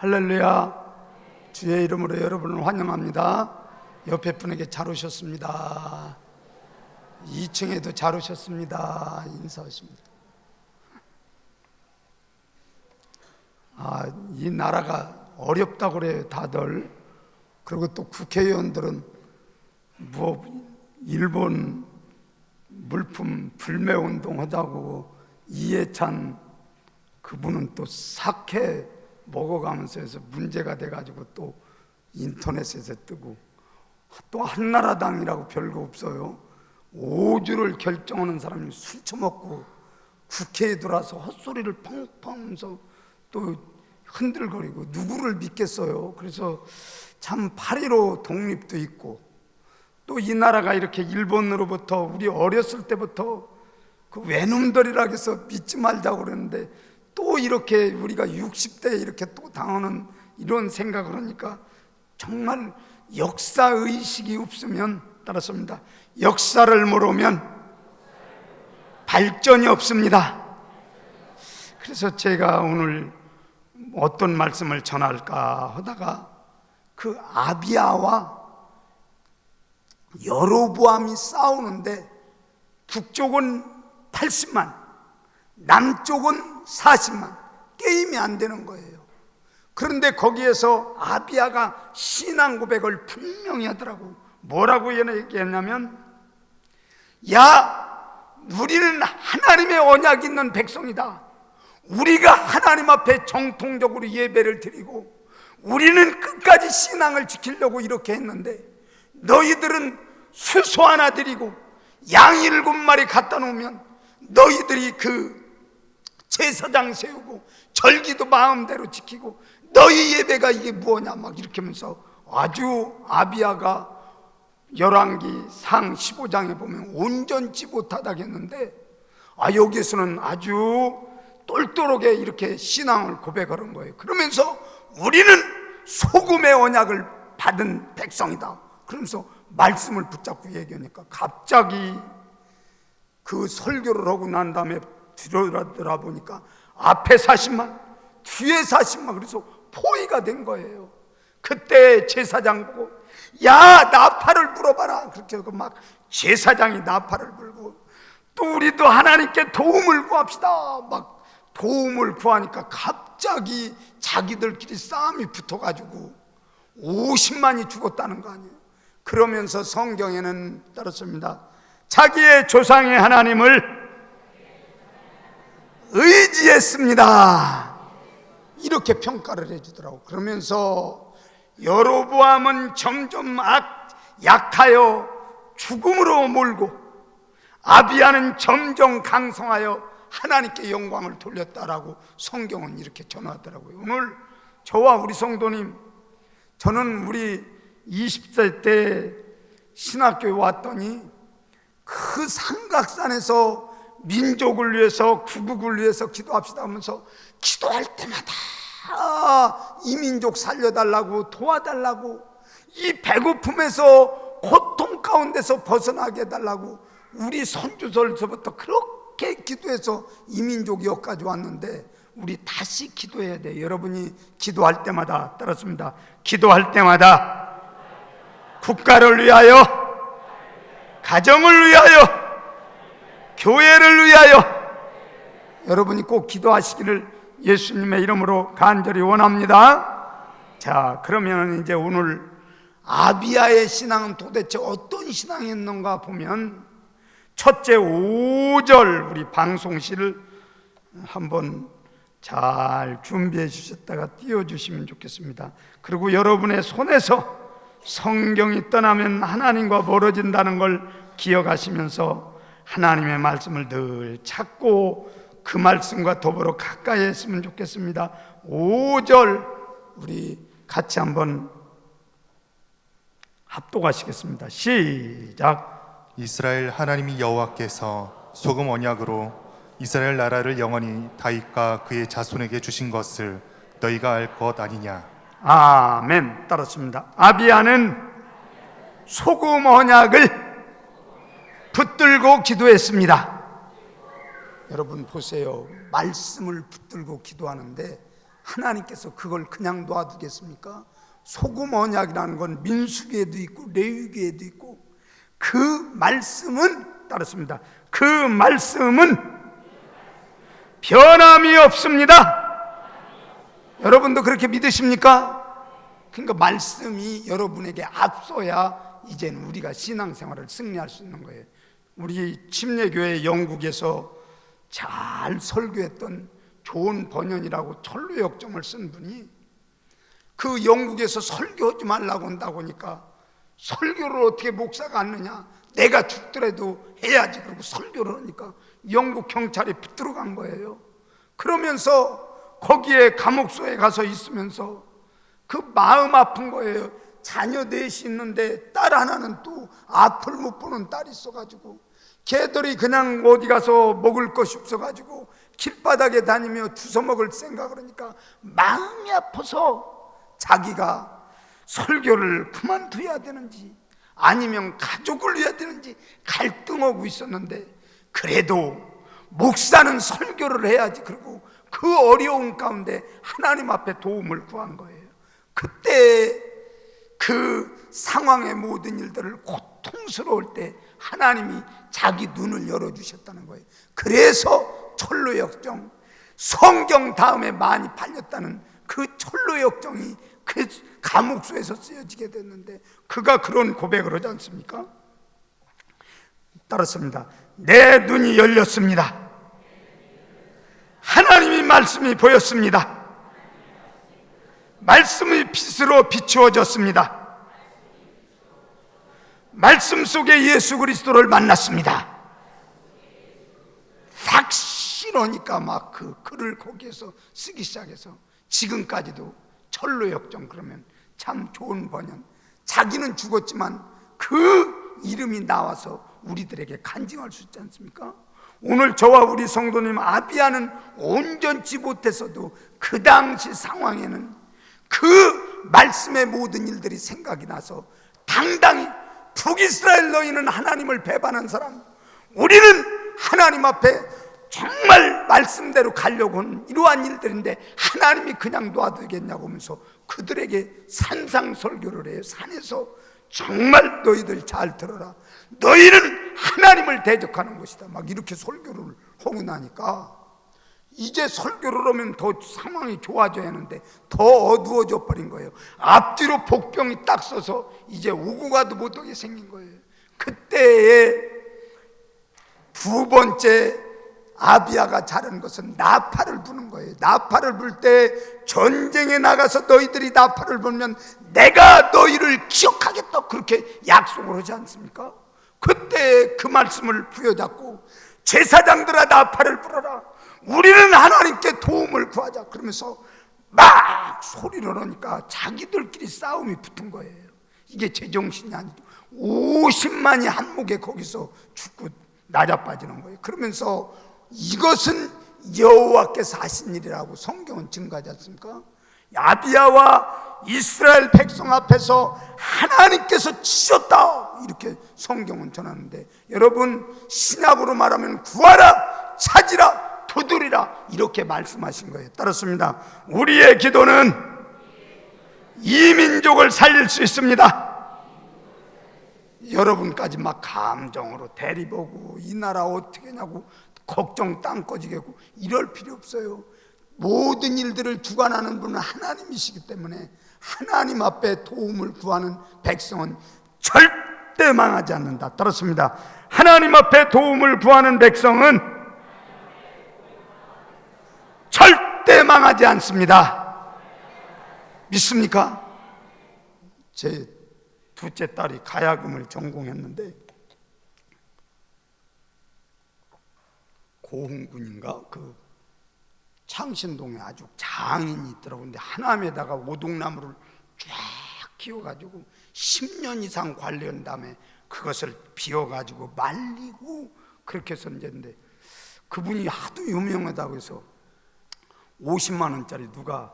할렐루야. 주의 이름으로 여러분을 환영합니다. 옆에 분에게 잘 오셨습니다. 2층에도 잘 오셨습니다. 인사하십니다. 이 나라가 어렵다고 그래요, 다들. 그리고 또 국회의원들은 일본 물품 불매운동 하자고 이해찬 그분은 또 사케 먹어가면서 해서 문제가 돼가지고 또 인터넷에서 뜨고, 또 한나라당이라고 별거 없어요. 5주를 결정하는 사람이 술 처먹고 국회에 들어와서 헛소리를 펑펑 하면서 또 흔들거리고 누구를 믿겠어요. 그래서 참 8.15 독립도 있고, 또 이 나라가 이렇게 일본으로부터 우리 어렸을 때부터 그 외놈들이라 해서 믿지 말자고 그랬는데 또 이렇게 우리가 60대에 이렇게 또 당하는 이런 생각을 하니까 정말 역사의식이 없으면, 따라서입니다, 역사를 모르면 발전이 없습니다. 그래서 제가 오늘 어떤 말씀을 전할까 하다가 그 아비야와 여로보암이 싸우는데 북쪽은 80만, 남쪽은 40만, 게임이 안 되는 거예요. 그런데 거기에서 아비야가 신앙 고백을 분명히 하더라고. 뭐라고 얘기했냐면, 야, 우리는 하나님의 언약이 있는 백성이다. 우리가 하나님 앞에 정통적으로 예배를 드리고 우리는 끝까지 신앙을 지키려고 이렇게 했는데, 너희들은 수소 하나 드리고 양 7마리 갖다 놓으면 너희들이 그 제사장 세우고 절기도 마음대로 지키고 너희 예배가 이게 뭐냐, 막 이렇게 하면서 아주 아비야가 열왕기 상 15장에 보면 온전치 못하다고 했는데, 여기서는 아주 똘똘하게 이렇게 신앙을 고백하는 거예요. 그러면서 우리는 소금의 언약을 받은 백성이다. 그러면서 말씀을 붙잡고 얘기하니까 갑자기 그 설교를 하고 난 다음에 들어보니까 앞에 40만, 뒤에 40만, 그래서 포위가 된 거예요. 그때 제사장 보고, 야, 나팔을 불어봐라. 그렇게 하고 막 제사장이 나팔을 불고, 또 우리도 하나님께 도움을 구합시다. 막 도움을 구하니까 갑자기 자기들끼리 싸움이 붙어가지고 50만이 죽었다는 거 아니에요. 그러면서 성경에는 따랐습니다. 자기의 조상의 하나님을 의지했습니다. 이렇게 평가를 해주더라고. 그러면서 여로보암은 점점 약하여 죽음으로 몰고, 아비야는 점점 강성하여 하나님께 영광을 돌렸다라고 성경은 이렇게 전하더라고요. 오늘 저와 우리 성도님, 저는 우리 20세 때 신학교에 왔더니 그 삼각산에서 민족을 위해서, 구국을 위해서 기도합시다 하면서 기도할 때마다 이 민족 살려달라고, 도와달라고, 이 배고픔에서, 고통 가운데서 벗어나게 해달라고 우리 선주설서부터 그렇게 기도해서 이 민족이 여기까지 왔는데, 우리 다시 기도해야 돼요. 여러분이 기도할 때마다, 따랐습니다, 기도할 때마다 국가를 위하여, 가정을 위하여, 교회를 위하여 여러분이 꼭 기도하시기를 예수님의 이름으로 간절히 원합니다. 자, 그러면 이제 오늘 아비야의 신앙은 도대체 어떤 신앙이었는가 보면, 첫째 5절 우리 방송실을 한번 잘 준비해 주셨다가 띄워주시면 좋겠습니다. 그리고 여러분의 손에서 성경이 떠나면 하나님과 멀어진다는 걸 기억하시면서 하나님의 말씀을 늘 찾고 그 말씀과 더불어 가까이 했으면 좋겠습니다. 5절 우리 같이 한번 합독하시겠습니다. 시작. 이스라엘 하나님이 여호와께서 소금 언약으로 이스라엘 나라를 영원히 다윗과 그의 자손에게 주신 것을 너희가 알 것 아니냐. 아멘. 따랐습니다. 아비야는 소금 언약을 붙들고 기도했습니다. 여러분 보세요. 말씀을 붙들고 기도하는데 하나님께서 그걸 그냥 놔두겠습니까? 소금 언약이라는 건 민수기에도 있고 레위기에도 있고, 그 말씀은 따랐습니다. 그 말씀은 변함이 없습니다. 여러분도 그렇게 믿으십니까? 그러니까 말씀이 여러분에게 앞서야 이제는 우리가 신앙생활을 승리할 수 있는 거예요. 우리 침례교회 영국에서 잘 설교했던 존 번연이라고 철로역정을 쓴 분이, 그 영국에서 설교하지 말라고 한다고 하니까 설교를 어떻게 목사가 하느냐, 내가 죽더라도 해야지, 그러고 설교를 하니까 영국 경찰이 붙들어 간 거예요. 그러면서 거기에 감옥소에 가서 있으면서 그 마음 아픈 거예요. 자녀 넷이 있는데 딸 하나는 또 앞을 못 보는 딸이 있어가지고 걔들이 그냥 어디 가서 먹을 것이 없어가지고 길바닥에 다니며 주워 먹을 생각을 하니까 마음이 아파서 자기가 설교를 그만둬야 되는지 아니면 가족을 위해야 되는지 갈등하고 있었는데, 그래도 목사는 설교를 해야지, 그리고 그 어려운 가운데 하나님 앞에 도움을 구한 거예요. 그때 그 상황의 모든 일들을 고통스러울 때 하나님이 자기 눈을 열어주셨다는 거예요. 그래서 철로역정, 성경 다음에 많이 팔렸다는 그 철로역정이 그 감옥소에서 쓰여지게 됐는데, 그가 그런 고백을 하지 않습니까? 따랐습니다. 내 눈이 열렸습니다. 하나님의 말씀이 보였습니다. 말씀의 빛으로 비추어졌습니다. 말씀 속에 예수 그리스도를 만났습니다. 확실하니까 막 그 글을 거기에서 쓰기 시작해서 지금까지도 철로역정 그러면 참 좋은 번연, 자기는 죽었지만 그 이름이 나와서 우리들에게 간증할 수 있지 않습니까? 오늘 저와 우리 성도님 아비아는 온전치 못했어도 그 당시 상황에는 그 말씀의 모든 일들이 생각이 나서 당당히 북이스라엘 너희는 하나님을 배반한 사람, 우리는 하나님 앞에 정말 말씀대로 가려고 하는 이러한 일들인데 하나님이 그냥 놔두겠냐고 하면서 그들에게 산상설교를 해요. 산에서 정말 너희들 잘 들어라, 너희는 하나님을 대적하는 것이다, 막 이렇게 설교를 하고 나니까 이제 설교를 하면 더 상황이 좋아져야 하는데 더 어두워져 버린 거예요. 앞뒤로 복병이 딱 서서 이제 오고 가도 못하게 생긴 거예요. 그때에 두 번째 아비아가 잘한 것은 나팔을 부는 거예요. 나팔을 불 때 전쟁에 나가서 너희들이 나팔을 불면 내가 너희를 기억하겠다, 그렇게 약속을 하지 않습니까? 그때 그 말씀을 부여잡고 제사장들아 나팔을 불어라, 우리는 하나님께 도움을 구하자, 그러면서 막 소리를 하니까 자기들끼리 싸움이 붙은 거예요. 이게 제정신이 아니죠. 50만이 한목에 거기서 죽고 나자빠지는 거예요. 그러면서 이것은 여호와께서 하신 일이라고 성경은 증거하지 않습니까? 아비야와 이스라엘 백성 앞에서 하나님께서 치셨다, 이렇게 성경은 전하는데, 여러분 신약으로 말하면 구하라, 찾으라, 두드리라, 이렇게 말씀하신 거예요. 따랐습니다. 우리의 기도는 이 민족을 살릴 수 있습니다. 여러분까지 막 감정으로 대리보고 이 나라 어떻게 하냐고 걱정 땅 꺼지겠고 이럴 필요 없어요. 모든 일들을 주관하는 분은 하나님이시기 때문에 하나님 앞에 도움을 구하는 백성은 절대 망하지 않는다. 따랐습니다. 하나님 앞에 도움을 구하는 백성은 절대 망하지 않습니다. 믿습니까? 제 둘째 딸이 가야금을 전공했는데 고흥군인가 그 창신동에 아주 장인이 있더라고요. 근데 하남에다가 오동나무를 쫙 키워가지고 10년 이상 관리한 다음에 그것을 비워가지고 말리고 그렇게 해서 이제인데, 그분이 하도 유명하다고 해서 50만 원짜리 누가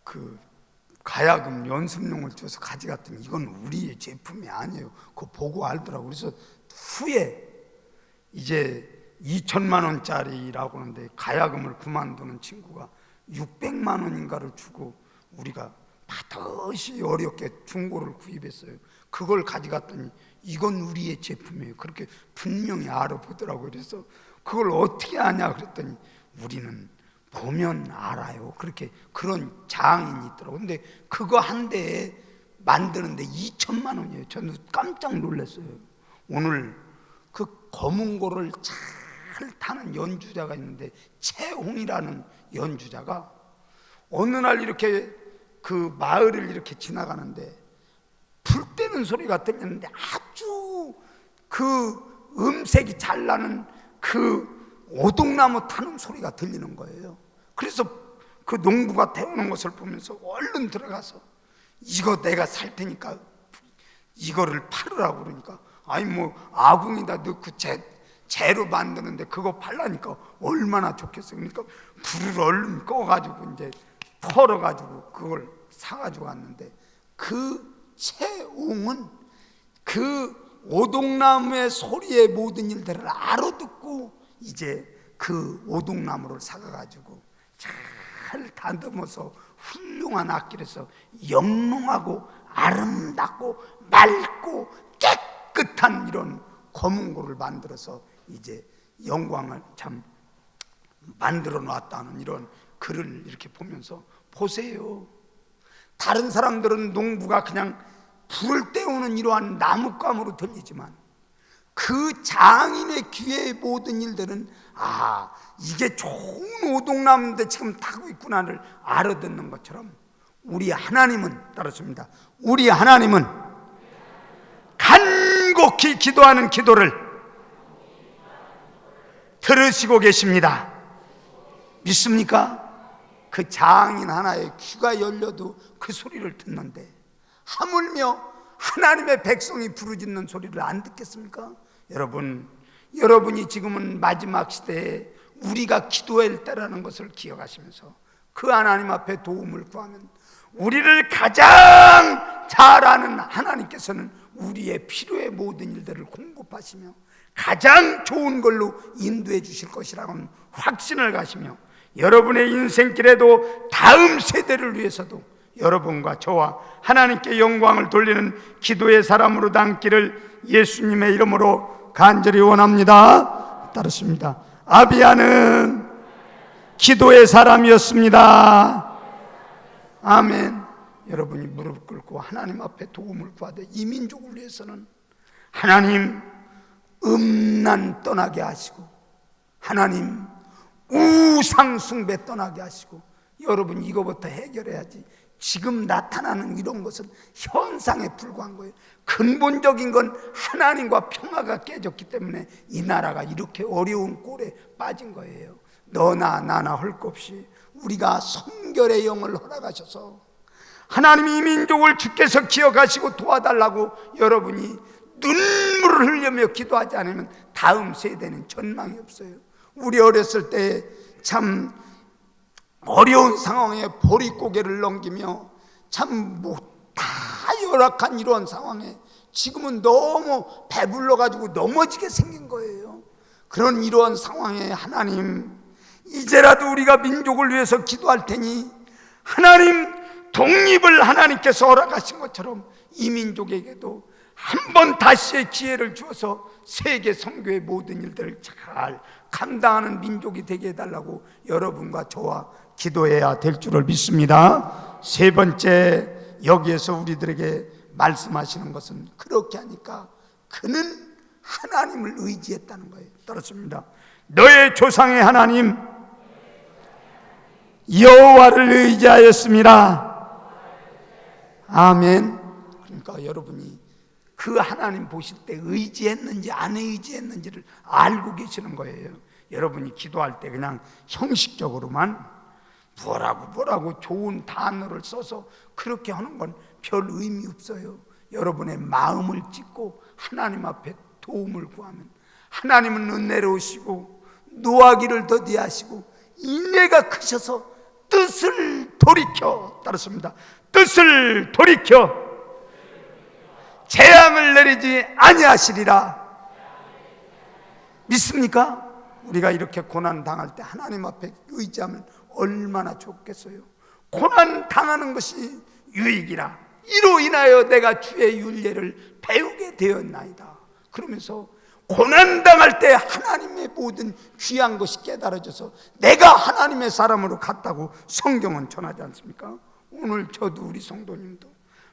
그 가야금 연습용을 줘서 가져갔더니 이건 우리의 제품이 아니에요. 그거 보고 알더라고. 그래서 후에 이제 2천만 원짜리라고 하는데 가야금을 그만두는 친구가 600만 원인가를 주고 우리가 반드시 어렵게 중고를 구입했어요. 그걸 가져갔더니 이건 우리의 제품이에요. 그렇게 분명히 알아보더라고요. 그래서 그걸 어떻게 아냐 그랬더니 우리는 보면 알아요. 그렇게 그런 장인이 있더라고요. 근데 그거 한 대에 만드는데 2천만 원이에요. 저는 깜짝 놀랐어요. 오늘 그 검은고를 잘 타는 연주자가 있는데 최홍이라는 연주자가 어느 날 이렇게 그 마을을 이렇게 지나가는데 불 때는 소리가 들리는데 아주 그 음색이 잘 나는 그 오동나무 타는 소리가 들리는 거예요. 그래서 그 농부가 태우는 것을 보면서 얼른 들어가서 이거 내가 살 테니까 이거를 팔으라고 그러니까 아니 뭐 아궁이다 넣고 재로 만드는데 그거 팔라니까 얼마나 좋겠어. 그러니까 불을 얼른 꺼가지고 이제 털어가지고 그걸 사가지고 왔는데 그 채옹은 그 오동나무의 소리의 모든 일들을 알아듣고 이제 그 오동나무를 사가가지고 잘 다듬어서 훌륭한 악기로서 영롱하고 아름답고 맑고 깨끗한 이런 검은고를 만들어서 이제 영광을 참 만들어 놨다는 이런 글을 이렇게 보면서 보세요. 다른 사람들은 농부가 그냥 불을 때우는 이러한 나뭇감으로 들리지만 그 장인의 귀의 모든 일들은 아 이게 좋은 오동나무인데 지금 타고 있구나를 알아듣는 것처럼 우리 하나님은 따르습니다. 우리 하나님은 간곡히 기도하는 기도를 들으시고 계십니다. 믿습니까? 그 장인 하나의 귀가 열려도 그 소리를 듣는데 하물며 하나님의 백성이 부르짖는 소리를 안 듣겠습니까? 여러분이 지금은 마지막 시대에 우리가 기도할 때라는 것을 기억하시면서 그 하나님 앞에 도움을 구하면 우리를 가장 잘 아는 하나님께서는 우리의 필요의 모든 일들을 공급하시며 가장 좋은 걸로 인도해 주실 것이라는 확신을 가시며 여러분의 인생길에도 다음 세대를 위해서도 여러분과 저와 하나님께 영광을 돌리는 기도의 사람으로 남기를 예수님의 이름으로 간절히 원합니다. 따르십니다. 아비야는 기도의 사람이었습니다. 아멘. 여러분이 무릎 꿇고 하나님 앞에 도움을 구하되 이 민족을 위해서는 하나님 음란 떠나게 하시고 하나님 우상 숭배 떠나게 하시고 여러분 이거부터 해결해야지. 지금 나타나는 이런 것은 현상에 불과한 거예요. 근본적인 건 하나님과 평화가 깨졌기 때문에 이 나라가 이렇게 어려운 꼴에 빠진 거예요. 너나 나나 할 것 없이 우리가 성결의 영을 허락하셔서 하나님이 이 민족을 주께서 기억하시고 도와달라고 여러분이 눈물을 흘리며 기도하지 않으면 다음 세대는 전망이 없어요. 우리 어렸을 때 참 어려운 상황에 보릿고개를 넘기며 참 다 열악한 이런 상황에 지금은 너무 배불러가지고 넘어지게 생긴 거예요. 그런 이러한 상황에 하나님 이제라도 우리가 민족을 위해서 기도할 테니 하나님 독립을 하나님께서 허락하신 것처럼 이 민족에게도 한 번 다시의 기회를 주어서 세계 선교의 모든 일들을 잘 감당하는 민족이 되게 해달라고 여러분과 저와 기도해야 될 줄을 믿습니다. 세 번째, 여기에서 우리들에게 말씀하시는 것은 그렇게 하니까 그는 하나님을 의지했다는 거예요. 따랐습니다. 너의 조상의 하나님 여호와를 의지하였습니다. 아멘. 그러니까 여러분이 그 하나님 보실 때 의지했는지 안 의지했는지를 알고 계시는 거예요. 여러분이 기도할 때 그냥 형식적으로만 뭐라고 좋은 단어를 써서 그렇게 하는 건 별 의미 없어요. 여러분의 마음을 찢고 하나님 앞에 도움을 구하면 하나님은 은혜로우시고 노하기를 더디하시고 인내가 크셔서 뜻을 돌이켜 따르습니다. 뜻을 돌이켜 재앙을 내리지 아니하시리라. 믿습니까? 우리가 이렇게 고난 당할 때 하나님 앞에 의지하면 얼마나 좋겠어요. 고난 당하는 것이 유익이라 이로 인하여 내가 주의 윤례를 배우게 되었나이다. 그러면서 고난 당할 때 하나님의 모든 귀한 것이 깨달아져서 내가 하나님의 사람으로 갔다고 성경은 전하지 않습니까? 오늘 저도 우리 성도님도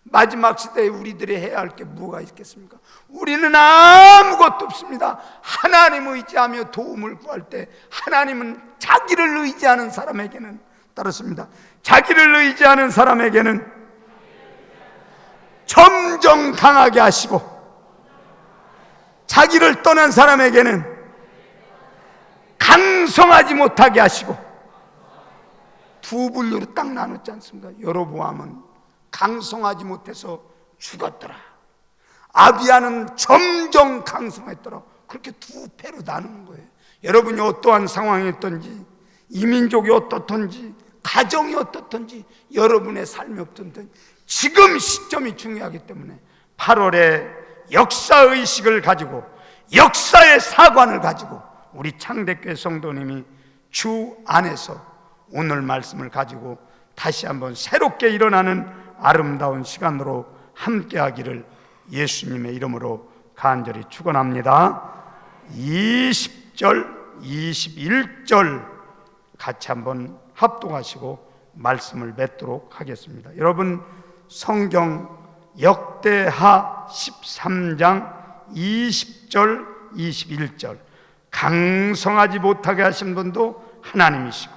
마지막 시대에 우리들이 해야 할 게 뭐가 있겠습니까? 우리는 아무것도 없습니다. 하나님 의지하며 도움을 구할 때 하나님은 자기를 의지하는 사람에게는 따르습니다. 자기를 의지하는 사람에게는 점점 강하게 하시고 자기를 떠난 사람에게는 강성하지 못하게 하시고 두 분류로 딱 나눴지 않습니까? 여로보암은 강성하지 못해서 죽었더라. 아비야는 점점 강성했더라. 그렇게 두 패로 나누는 거예요. 여러분이 어떠한 상황이었던지, 이민족이 어떻든지, 가정이 어떻든지, 여러분의 삶이 어떻든지 지금 시점이 중요하기 때문에 8월에 역사의식을 가지고 역사의 사관을 가지고 우리 창대교회 성도님이 주 안에서 오늘 말씀을 가지고 다시 한번 새롭게 일어나는 아름다운 시간으로 함께하기를 예수님의 이름으로 간절히 축원합니다. 20절, 21절 같이 한번 합독하시고 말씀을 맺도록 하겠습니다. 여러분 성경 역대하 13장 20절 21절 강성하지 못하게 하신 분도 하나님이시고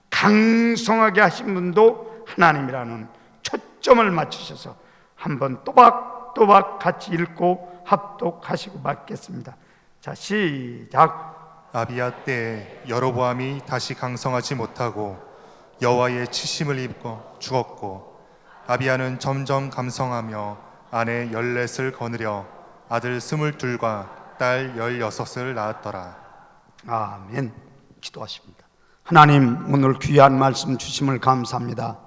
강성하게 하신 분도 하나님이라는 초점을 맞추셔서 한번 또박또박 같이 읽고 합독하시고 맞겠습니다. 자, 시작. 아비야 때에 여로보암이 다시 강성하지 못하고 여호와의 치심을 입고 죽었고 아비야는 점점 감성하며 아내 14을 거느려 아들 22과 딸 16을 낳았더라. 아멘. 기도하십니다. 하나님, 오늘 귀한 말씀 주심을 감사합니다.